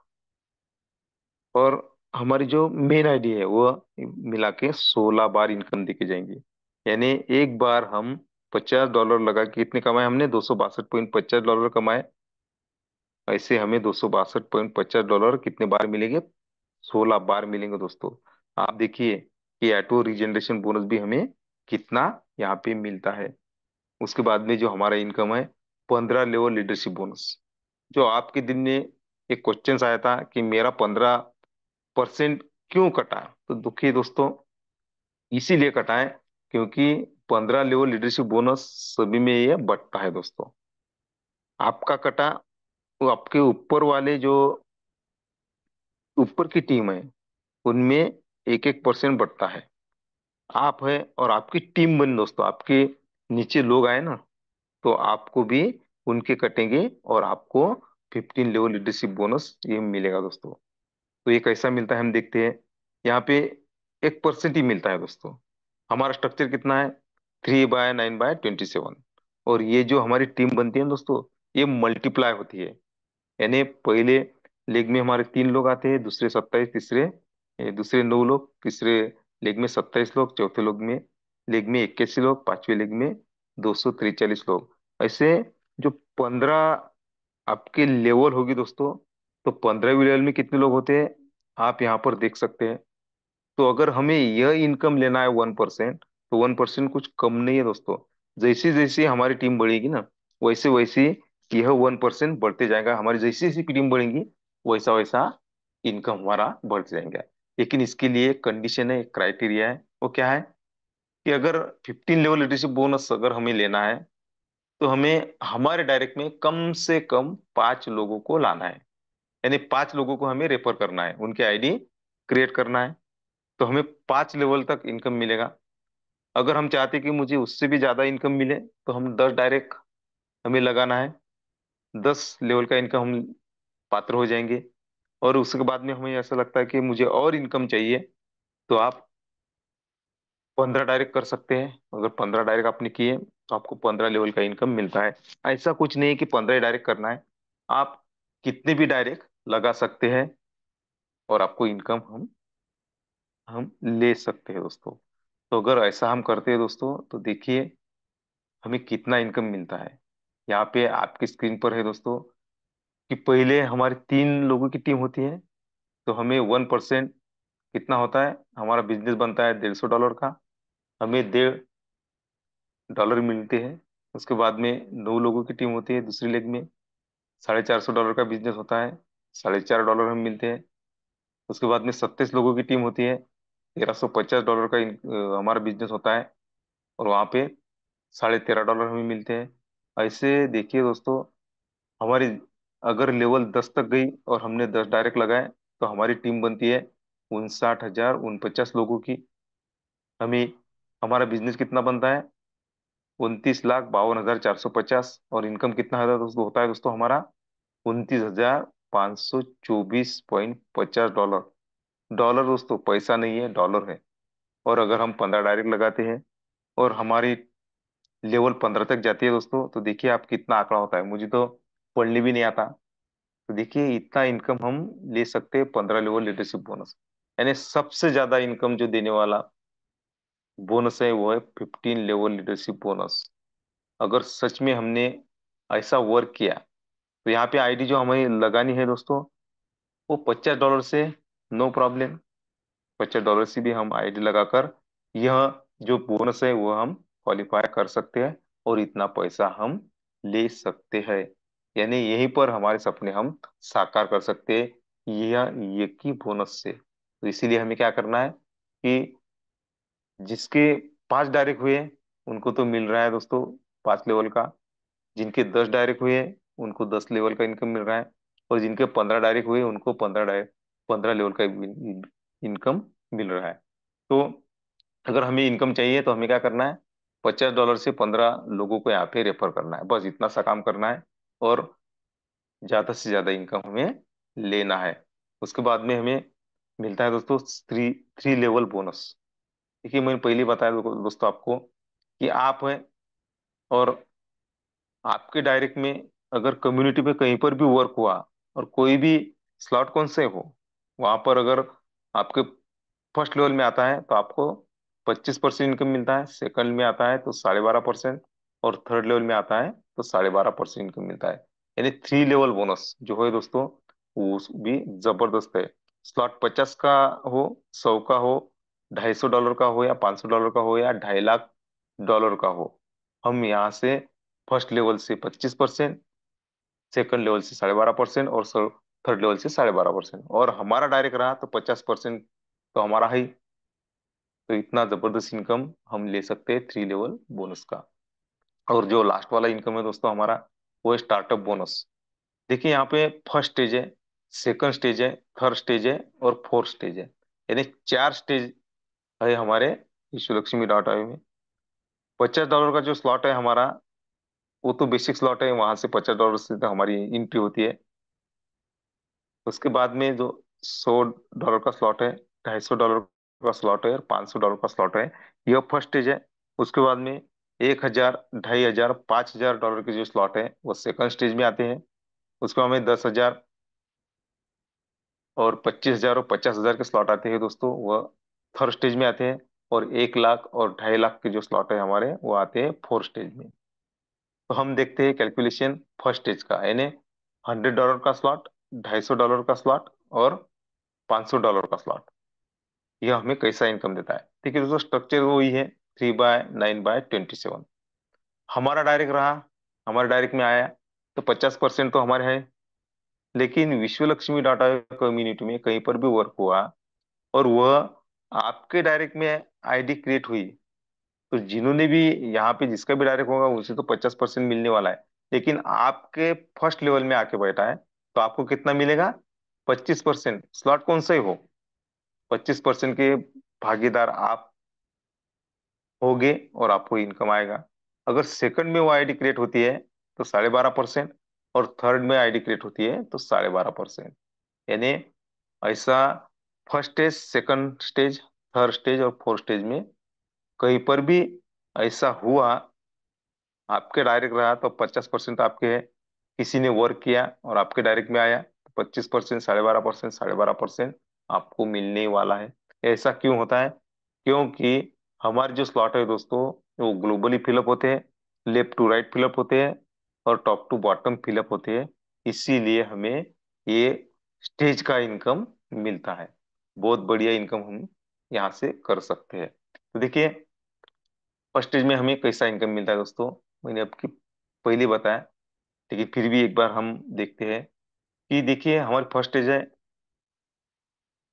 और हमारी जो मेन आईडी है वो मिला के 16 बार इनकम देके जाएंगे। यानी एक बार हम $50 लगा के कितने कमाए हमने? $262.50 कमाए। ऐसे हमें $262.50 कितने बार मिलेंगे? 16 बार मिलेंगे दोस्तों। आप देखिए कि ऑटो रीजनरेशन बोनस भी हमें कितना यहाँ पे मिलता है। उसके बाद में जो हमारा इनकम है, 15 लेवल लीडरशिप बोनस। जो आपके दिन में एक क्वेश्चन आया था कि मेरा 15% क्यों कटा, तो दुखी दोस्तों इसीलिए कटा है क्योंकि 15 लेवल लीडरशिप बोनस सभी में ये बंटता है दोस्तों। आपका कटा, वो आपके ऊपर वाले जो ऊपर की टीम है उनमें 1-1% बढ़ता है। आप है और आपकी टीम बनी दोस्तों, आपके नीचे लोग आए ना, तो आपको भी उनके कटेंगे और आपको 15 लेवल लीडरशिप बोनस ये मिलेगा दोस्तों। तो ये कैसा मिलता है हम देखते हैं। यहाँ पे 1% ही मिलता है दोस्तों। हमारा स्ट्रक्चर कितना है, 3/9/27। और ये जो हमारी टीम बनती है ना दोस्तों, ये मल्टीप्लाई होती है। यानी पहले लेग में हमारे 3 लोग आते हैं, दूसरे 27, तीसरे दूसरे 9 लोग, तीसरे लेग में 27 लोग, चौथे लेग में 81 लोग, पांचवें लेग में 243 लोग। ऐसे जो 15 आपके लेवल होगी दोस्तों, तो 15वीं लेवल में कितने लोग होते हैं आप यहाँ पर देख सकते हैं। तो अगर हमें यह इनकम लेना है 1%, तो 1% कुछ कम नहीं है दोस्तों। जैसे जैसे हमारी टीम बढ़ेगी ना, वैसे वैसे यह 1% बढ़ते जाएगा। हमारी जैसी जैसी टीम बढ़ेगी वैसा वैसा इनकम हमारा बढ़ते जाएगा। लेकिन इसके लिए कंडीशन है, क्राइटेरिया है। वो क्या है कि अगर 15 लेवल लीडरशिप बोनस अगर हमें लेना है, तो हमें हमारे डायरेक्ट में कम से कम 5 लोगों को लाना है। यानी 5 लोगों को हमें रेफर करना है, उनके आईडी क्रिएट करना है, तो हमें 5 लेवल तक इनकम मिलेगा। अगर हम चाहते कि मुझे उससे भी ज्यादा इनकम मिले, तो हम 10 डायरेक्ट हमें लगाना है, 10 लेवल का इनकम हम पात्र हो जाएंगे। और उसके बाद में हमें ऐसा लगता है कि मुझे और इनकम चाहिए, तो आप 15 डायरेक्ट कर सकते हैं। अगर 15 डायरेक्ट आपने किए तो आपको 15 लेवल का इनकम मिलता है। ऐसा कुछ नहीं है कि 15 डायरेक्ट करना है, आप कितने भी डायरेक्ट लगा सकते हैं और आपको इनकम हम ले सकते हैं दोस्तों। तो अगर ऐसा हम करते हैं दोस्तों, तो देखिए हमें कितना इनकम मिलता है। यहाँ पे आपकी स्क्रीन पर है दोस्तों कि पहले हमारी 3 लोगों की टीम होती है, तो हमें 1% कितना होता है, हमारा बिजनेस बनता है $150 का, हमें $1.5 मिलते हैं। उसके बाद में 9 लोगों की टीम होती है दूसरी लेग में, $450 का बिजनेस होता है, $4.5 हमें मिलते हैं। उसके बाद में 27 लोगों की टीम होती है, $1,350 का हमारा बिजनेस होता है, और वहाँ पे $13.5 हमें मिलते हैं। ऐसे देखिए दोस्तों, हमारी अगर लेवल 10 तक गई और हमने 10 डायरेक्ट लगाए, तो हमारी टीम बनती है 59,049 लोगों की। हमें हमारा बिजनेस कितना बनता है, 29,52,450। और इनकम कितना है दोस्तों, होता है दोस्तों हमारा $29,524.50। डॉलर दोस्तों, पैसा नहीं है, डॉलर है। और अगर हम 15 डायरेक्ट लगाते हैं और हमारी लेवल 15 तक जाती है दोस्तों, तो देखिए आप कितना आंकड़ा होता है। मुझे तो पढ़ने भी नहीं आता। तो देखिए इतना इनकम हम ले सकते हैं 15 लेवल लीडरशिप बोनस। यानी सबसे ज्यादा इनकम जो देने वाला बोनस है वो है 15 लेवल लीडरशिप बोनस। अगर सच में हमने ऐसा वर्क किया, तो यहाँ पे आईडी जो हमें लगानी है दोस्तों, वो $50 से नो प्रॉब्लम। $50 से भी हम आईडी लगाकर यह जो बोनस है वो हम क्वालिफाई कर सकते हैं और इतना पैसा हम ले सकते हैं। यानी यहीं पर हमारे सपने हम साकार कर सकते हैं, यह ये की बोनस से। तो इसीलिए हमें क्या करना है कि जिसके 5 डायरेक्ट हुए उनको तो मिल रहा है दोस्तों 5 लेवल का, जिनके 10 डायरेक्ट हुए उनको 10 लेवल का इनकम मिल रहा है, और जिनके 15 डायरेक्ट हुए उनको 15 लेवल का इनकम मिल रहा है। तो अगर हमें इनकम चाहिए तो हमें क्या करना है, $50 से 15 लोगों को यहाँ पे रेफर करना है, बस इतना सा काम करना है। और ज्यादा से ज्यादा इनकम हमें लेना है। उसके बाद में हमें मिलता है दोस्तों थ्री थ्री लेवल बोनस। देखिए मैंने पहले ही बताया दोस्तों आपको कि आप हैं और आपके डायरेक्ट में अगर कम्युनिटी में कहीं पर भी वर्क हुआ और कोई भी स्लॉट कौन से हो, वहां पर अगर आपके फर्स्ट लेवल में आता है तो आपको 25% इनकम मिलता है, सेकंड में आता है तो 12.5%, और थर्ड लेवल में आता है तो 12.5% इनकम मिलता है। यानी 3 लेवल बोनस जो है दोस्तों, वो भी जबरदस्त है। स्लॉट 50 का हो, 100 का हो, $250 का हो या $500 का हो या 2.5 लाख का हो, हम यहाँ से फर्स्ट लेवल से 25%, सेकंड लेवल से 12.5% और थर्ड लेवल से 12.5%, और हमारा डायरेक्ट रहा तो 50% तो हमारा है ही। तो इतना जबरदस्त इनकम हम ले सकते हैं 3 लेवल बोनस का। और जो लास्ट वाला इनकम है दोस्तों हमारा, वो है स्टार्टअप बोनस। देखिए यहाँ पे फर्स्ट स्टेज है, सेकंड स्टेज है, थर्ड स्टेज है और फोर्थ स्टेज है, यानी 4 स्टेज है हमारे विश्वलक्ष्मी.ai में। $50 का जो स्लॉट है हमारा, वो तो बेसिक स्लॉट है, वहां से $50 से तो हमारी एंट्री होती है। उसके बाद में जो $100 का स्लॉट है, $250 का स्लॉट है और $500 का स्लॉट है, यह फर्स्ट स्टेज है। उसके बाद में 1,000, 2,500, $5,000 के जो स्लॉट है वो सेकंड स्टेज में आते हैं। उसके बाद में 10,000 और 25,000 और 50,000 के स्लॉट आते हैं दोस्तों, वह थर्ड स्टेज में आते हैं। और 1 लाख और 2.5 लाख के जो स्लॉट है हमारे, वो आते हैं फोर्थ स्टेज में। तो हम देखते हैं कैलकुलेशन फर्स्ट स्टेज का, यानी $100 का स्लॉट, $250 का स्लॉट और $500 का स्लॉट, यह हमें कैसा इनकम देता है। ठीक है दोस्तों, स्ट्रक्चर वही है, 3/9/27। हमारा डायरेक्ट रहा, हमारे डायरेक्ट में आया तो 50% तो हमारे है। लेकिन विश्वलक्ष्मी डाटा कम्युनिटी में कहीं पर भी वर्क हुआ और वह आपके डायरेक्ट में आईडी क्रिएट हुई, तो जिन्होंने भी यहाँ पे जिसका भी डायरेक्ट होगा उसे तो 50% मिलने वाला है। लेकिन आपके फर्स्ट लेवल में आके बैठा है तो आपको कितना मिलेगा? 25%। स्लॉट कौन सा ही हो, 25% के भागीदार आप होगे और आपको इनकम आएगा। अगर सेकंड में वो आईडी क्रिएट होती है तो 12.5%, और थर्ड में आईडी क्रिएट होती है तो 12.5%। यानी ऐसा first stage, second stage, third stage और फोर्थ स्टेज में कहीं पर भी ऐसा हुआ, आपके डायरेक्ट रहा तो 50% आपके है। किसी ने वर्क किया और आपके डायरेक्ट में आया तो 25%, 12.5%, 12.5% आपको मिलने वाला है। ऐसा क्यों होता है? क्योंकि हमारे जो स्लॉट है दोस्तों, वो ग्लोबली फिलअप होते हैं, लेफ्ट टू राइट फिलअप होते हैं और टॉप टू बॉटम फिलअप होते हैं। इसीलिए हमें ये स्टेज का इनकम मिलता है। बहुत बढ़िया इनकम हम यहाँ से कर सकते हैं। तो देखिए, फर्स्ट स्टेज में हमें कैसा इनकम मिलता है दोस्तों, मैंने आपकी पहले बताया, लेकिन फिर भी एक बार हम देखते हैं कि देखिए हमारी फर्स्ट स्टेज है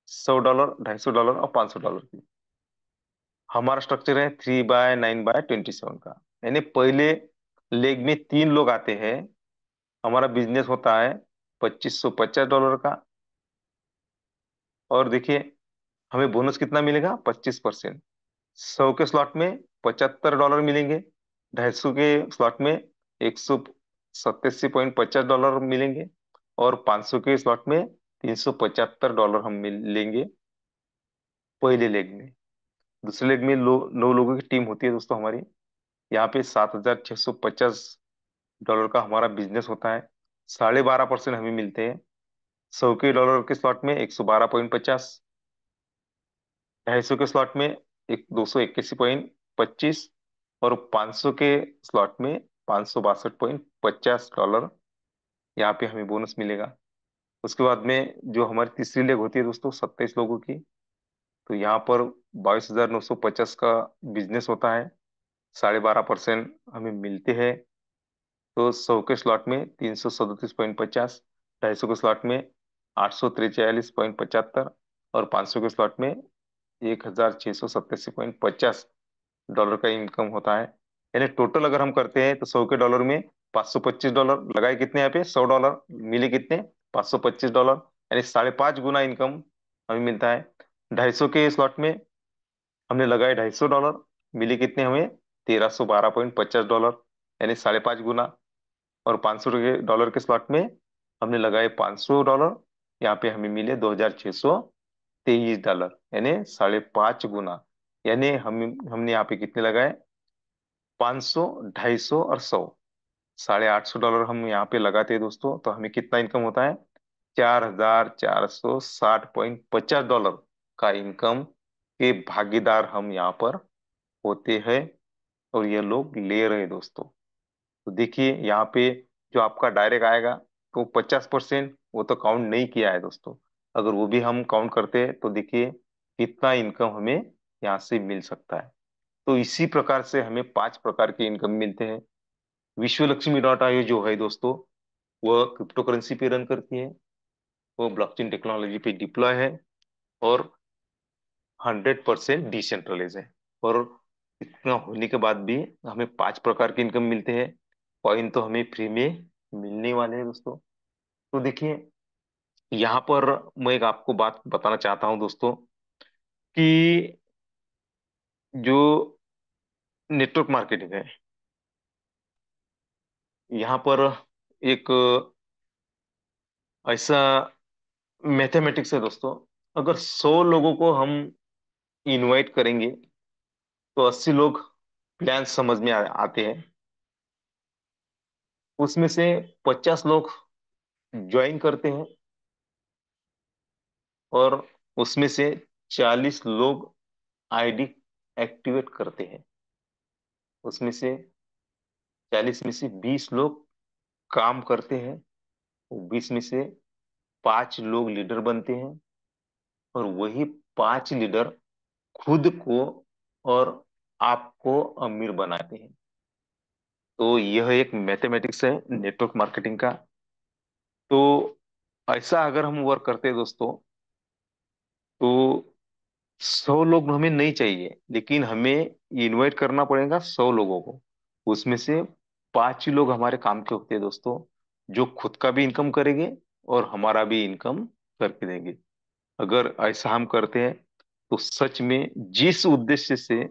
$100, $250 और $500 की। हमारा स्ट्रक्चर है 3/9/27 का, यानी पहले लेग में 3 लोग आते हैं। हमारा बिजनेस होता है $2,550 का। और देखिए हमें बोनस कितना मिलेगा? 25%। 100 के स्लॉट में $75 मिलेंगे, 250 के स्लॉट में $187.50 मिलेंगे, और 500 के स्लॉट में $375 हम मिलेंगे पहले लेग में। दूसरे लेग में 9 लोगों की टीम होती है दोस्तों हमारी। यहाँ पे $7,650 का हमारा बिजनेस होता है। 12.5% हमें मिलते हैं। 100 के डॉलर के स्लॉट में 112.50, 250 के स्लॉट में एक 281.25, और 500 के स्लॉट में $562.50 यहाँ पे हमें बोनस मिलेगा। उसके बाद में जो हमारी तीसरी लेग होती है दोस्तों 27 लोगों की, तो यहाँ पर 22,950 का बिजनेस होता है। 12.5% हमें मिलते हैं। तो 100 के स्लॉट में 337.50, 250 के स्लॉट में 843.75, और 500 के स्लॉट में $1,687.50 का इनकम होता है। यानी टोटल अगर हम करते हैं तो 100 के डॉलर में $525 लगाए, कितने यहाँ पे $100 मिले, कितने? $525, यानी 5.5 गुना इनकम हमें मिलता है। 250 के स्लॉट में हमने लगाए $250, मिले कितने हमें? $1,312.50, यानी 5.5 गुना। और $500 के स्लॉट में हमने लगाए $500, यहाँ पे हमें मिले $2,623, यानी 5.5 गुना। यानी हमने यहाँ पे कितने लगाए? 500, 250 और 100, $850 हम यहाँ पे लगाते हैं दोस्तों, तो हमें कितना इनकम होता है? $4,460.50 का इनकम के भागीदार हम यहाँ पर होते हैं, और ये लोग ले रहे हैं दोस्तों। तो देखिए यहाँ पे जो आपका डायरेक्ट आएगा, तो 50% वो तो काउंट नहीं किया है दोस्तों। अगर वो भी हम काउंट करते हैं तो देखिए कितना इनकम हमें यहाँ से मिल सकता है। तो इसी प्रकार से हमें 5 प्रकार के इनकम मिलते हैं। विश्व लक्ष्मी डॉट आईओ जो है दोस्तों, वह क्रिप्टो करेंसी पे रन करती है, वो ब्लॉकचेन टेक्नोलॉजी पे डिप्लॉय है, और 100% डिसेंट्रलाइज है। और इतना होने के बाद भी हमें 5 प्रकार के इनकम मिलते हैं। कॉइन तो हमें फ्री में मिलने वाले हैं दोस्तों। तो देखिए, यहाँ पर मैं एक आपको बात बताना चाहता हूँ दोस्तों, कि जो नेटवर्क मार्केटिंग है, यहाँ पर एक ऐसा मैथमेटिक्स है दोस्तों। अगर 100 लोगों को हम इनवाइट करेंगे तो 80 लोग प्लान समझ में आते हैं। उसमें से 50 लोग ज्वाइन करते हैं, और उसमें से 40 लोग आईडी एक्टिवेट करते हैं। उसमें से 40 में से 20 लोग काम करते हैं, 20 में से 5 लोग लीडर बनते हैं, और वही 5 लीडर खुद को और आपको अमीर बनाते हैं। तो यह एक मैथमेटिक्स है नेटवर्क मार्केटिंग का। तो ऐसा अगर हम वर्क करते हैं दोस्तों, तो 100 लोग हमें नहीं चाहिए, लेकिन हमें इनवाइट करना पड़ेगा 100 लोगों को। उसमें से 5 ही लोग हमारे काम के होते हैं दोस्तों, जो खुद का भी इनकम करेंगे और हमारा भी इनकम करके देंगे। अगर ऐसा हम करते हैं, तो सच में जिस उद्देश्य से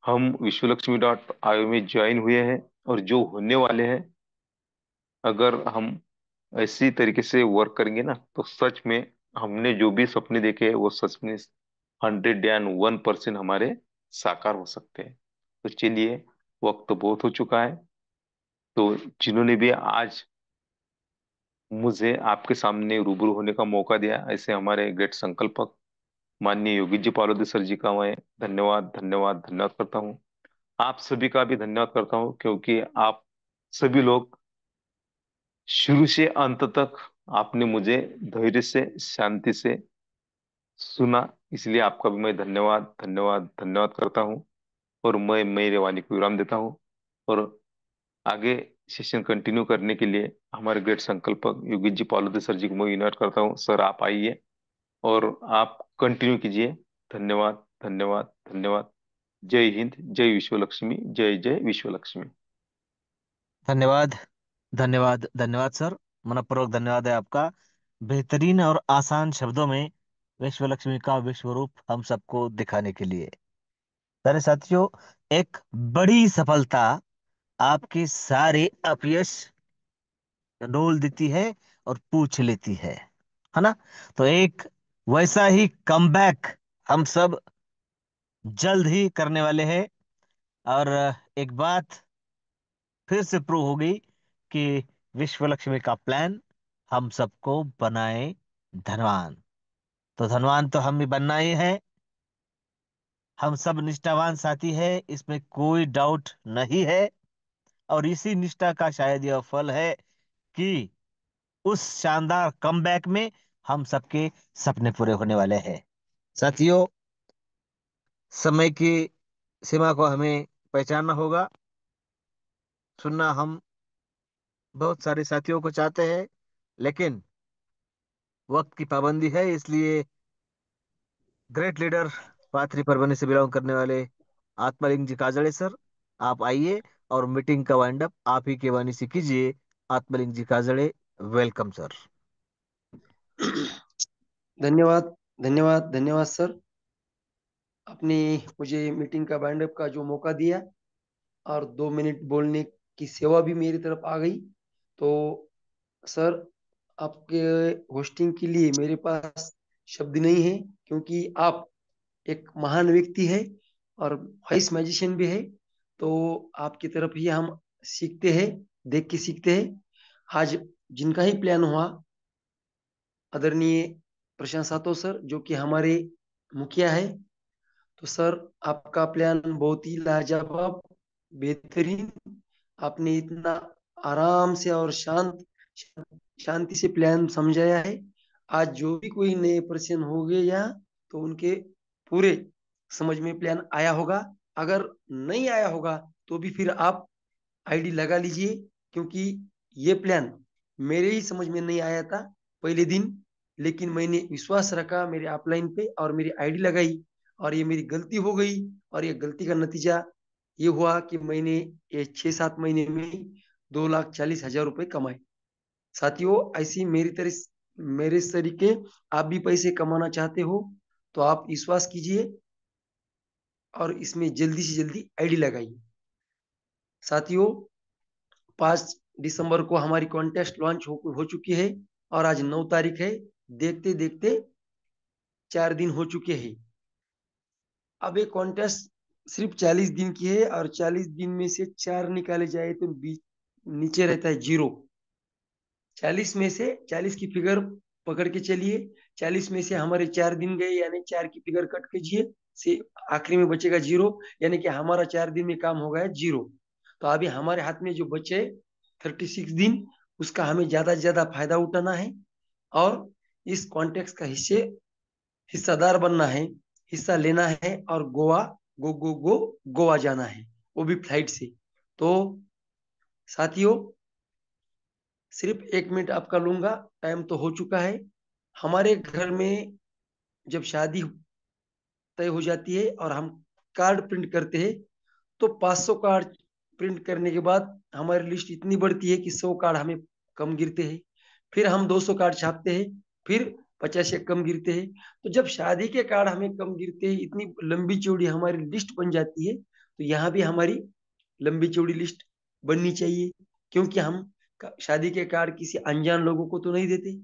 हम विश्वलक्ष्मी डॉट आईओ में ज्वाइन हुए हैं और जो होने वाले हैं, अगर हम इसी तरीके से वर्क करेंगे ना, तो सच में हमने जो भी सपने देखे हैं वो सच में 101% हमारे साकार हो सकते हैं। तो चलिए, वक्त तो बहुत हो चुका है। तो जिन्होंने भी आज मुझे आपके सामने रूबरू होने का मौका दिया, ऐसे हमारे ग्रेट संकल्पक माननीय योगी जी पालोदी सर जी का मैं धन्यवाद धन्यवाद धन्यवाद करता हूँ। आप सभी का भी धन्यवाद करता हूँ, क्योंकि आप सभी लोग शुरू से अंत तक आपने मुझे धैर्य से, शांति से सुना। इसलिए आपका भी मैं धन्यवाद धन्यवाद धन्यवाद करता हूँ। और मैं मेरे वाणी को विराम देता हूँ। और आगे सेशन कंटिन्यू करने के लिए हमारे ग्रेट संकल्पक योगी जी पालोदे सर जी को मैं इनवाइट करता हूँ। सर, आप आइए और आप कंटिन्यू कीजिए। धन्यवाद धन्यवाद धन्यवाद। जय हिंद, जय विश्व लक्ष्मी, जय जय विश्व लक्ष्मी। धन्यवाद, धन्यवाद, धन्यवाद सर। मनपूर्वक धन्यवाद है आपका, बेहतरीन और आसान शब्दों में विश्व लक्ष्मी का विश्व रूप हम सबको दिखाने के लिए। सारे साथियों, एक बड़ी सफलता आपके सारे अपयश डोल देती है और पूछ लेती है ना। तो एक वैसा ही कमबैक हम सब जल्द ही करने वाले हैं। और एक बात फिर से प्रूव हो गई कि विश्व लक्ष्मी का प्लान हम सबको बनाए धनवान। तो धनवान तो हम भी बनना ही है। हम सब निष्ठावान साथी है, इसमें कोई डाउट नहीं है। और इसी निष्ठा का शायद यह फल है कि उस शानदार कमबैक में हम सबके सपने पूरे होने वाले हैं। साथियों, समय की सीमा को हमें पहचानना होगा। सुनना हम बहुत सारे साथियों को चाहते हैं, लेकिन वक्त की पाबंदी है। इसलिए ग्रेट लीडर पाथरी परभनी से बिलोंग करने वाले आत्मलिंग जी काजड़े सर, आप आइए और मीटिंग का वाइंड अप आप ही के वाणी से कीजिए। आत्मलिंग जी काजड़े, वेलकम सर। धन्यवाद धन्यवाद धन्यवाद सर। आपने मुझे मीटिंग का बाइंड अप का जो मौका दिया और 2 मिनट बोलने की सेवा भी मेरी तरफ आ गई। तो सर, आपके होस्टिंग के लिए मेरे पास शब्द नहीं है, क्योंकि आप एक महान व्यक्ति है और वाइस मैजिशियन भी है। तो आपकी तरफ ही हम सीखते हैं, देख के सीखते हैं। आज जिनका ही प्लान हुआ, आदरणीय प्रशांत सातो सर, जो कि हमारे मुखिया है, तो सर आपका प्लान बहुत ही लाजवाब, बेहतरीन। आपने इतना आराम से और शांति से प्लान समझाया है। आज जो भी कोई नए पर्सन हो गए यहाँ, तो उनके पूरे समझ में प्लान आया होगा। अगर नहीं आया होगा तो भी फिर आप आईडी लगा लीजिए, क्योंकि ये प्लान मेरे ही समझ में नहीं आया था पहले दिन, लेकिन मैंने विश्वास रखा मेरे अपलाइन पे और मेरी आईडी लगाई, और ये मेरी गलती हो गई। और ये गलती का नतीजा ये हुआ कि मैंने ये 6-7 महीने में 2,40,000 रुपये कमाए। साथियों, ऐसी मेरे तरीके आप भी पैसे कमाना चाहते हो तो आप विश्वास कीजिए और इसमें जल्दी से जल्दी आईडी लगाइए। साथियों, 5 दिसंबर को हमारी कॉन्टेस्ट लॉन्च हो चुकी है और आज 9 तारीख है। देखते देखते 4 दिन हो चुके हैं। अब ये कॉन्टेस्ट सिर्फ 40 दिन की है, और 40 दिन में से 4 निकाले जाए तो बीच नीचे रहता है 0। 40 में से 40 की फिगर पकड़ के चलिए। 40 में से हमारे 4 दिन गए, यानी 4 की फिगर कट कीजिए से आखिरी में बचेगा 0, यानी कि हमारा 4 दिन में काम हो गया 0। तो अभी हमारे हाथ में जो बचे 36 दिन, उसका हमें ज्यादा से ज्यादा फायदा उठाना है और इस कॉन्टेक्स्ट का हिस्सादार बनना है, हिस्सा लेना है, और गोवा जाना है, वो भी फ्लाइट से। तो साथियों, सिर्फ 1 मिनट आपका लूंगा, टाइम तो हो चुका है। हमारे घर में जब शादी तय हो जाती है और हम कार्ड प्रिंट करते हैं, तो 500 कार्ड प्रिंट करने के बाद हमारी लिस्ट इतनी बढ़ती है कि 100 कार्ड हमें कम गिरते हैं। फिर हम 200 कार्ड छापते हैं, फिर 50 एक कम गिरते हैं। तो जब शादी के कार्ड हमें कम गिरते हैं, इतनी लंबी चौड़ी हमारी लिस्ट बन जाती है, तो यहाँ भी हमारी लंबी चौड़ी लिस्ट बननी चाहिए, क्योंकि हम शादी के कार्ड किसी अनजान लोगों को तो नहीं देते,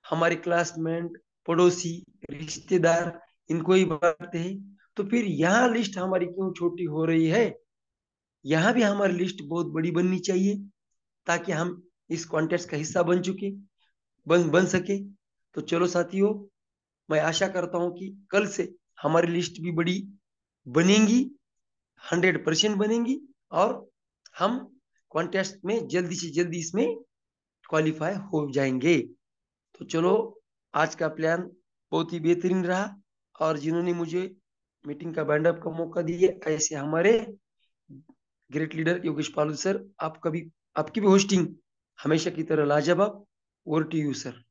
हमारे क्लासमेट, पड़ोसी, रिश्तेदार, इनको ही बांटते हैं। तो फिर यहाँ लिस्ट हमारी क्यों छोटी हो रही है? यहाँ भी हमारी लिस्ट बहुत बड़ी बननी चाहिए, ताकि हम इस कॉन्टेस्ट का हिस्सा बन सके। तो चलो साथियों, मैं आशा करता हूँ कि कल से हमारी लिस्ट भी बड़ी बनेंगी, 100% बनेंगी, और हम कॉन्टेस्ट में जल्दी से जल्दी इसमें क्वालिफाई हो जाएंगे। तो चलो, आज का प्लान बहुत ही बेहतरीन रहा, और जिन्होंने मुझे मीटिंग का बैंडअप का मौका दिया, ऐसे हमारे great leader Yogesh Palu sir, आपकी भी होस्टिंग हमेशा की तरह लाजवाब। Over to you sir.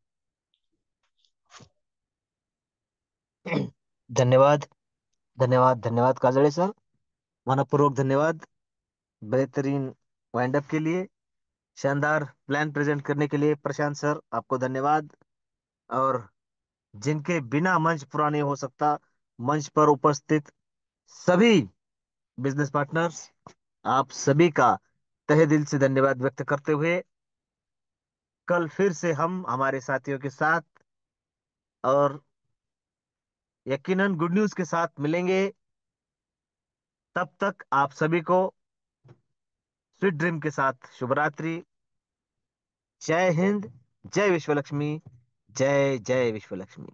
धन्यवाद, धन्यवाद, धन्यवाद काजड़े सर। मनपूर्वक धन्यवाद। बेहतरीन वाइंड अप के लिए, शानदार प्लान प्रेजेंट करने के लिए प्रशांत सर, आपको धन्यवाद। और जिनके बिना मंच पूरा नहीं हो सकता, मंच पर उपस्थित सभी बिजनेस पार्टनर्स, आप सभी का तहे दिल से धन्यवाद व्यक्त करते हुए, कल फिर से हम हमारे साथियों के साथ और यकीनन गुड न्यूज के साथ मिलेंगे। तब तक आप सभी को स्वीट ड्रीम के साथ शुभ रात्रि। जय हिंद, जय विश्व लक्ष्मी, जय जय विश्व लक्ष्मी।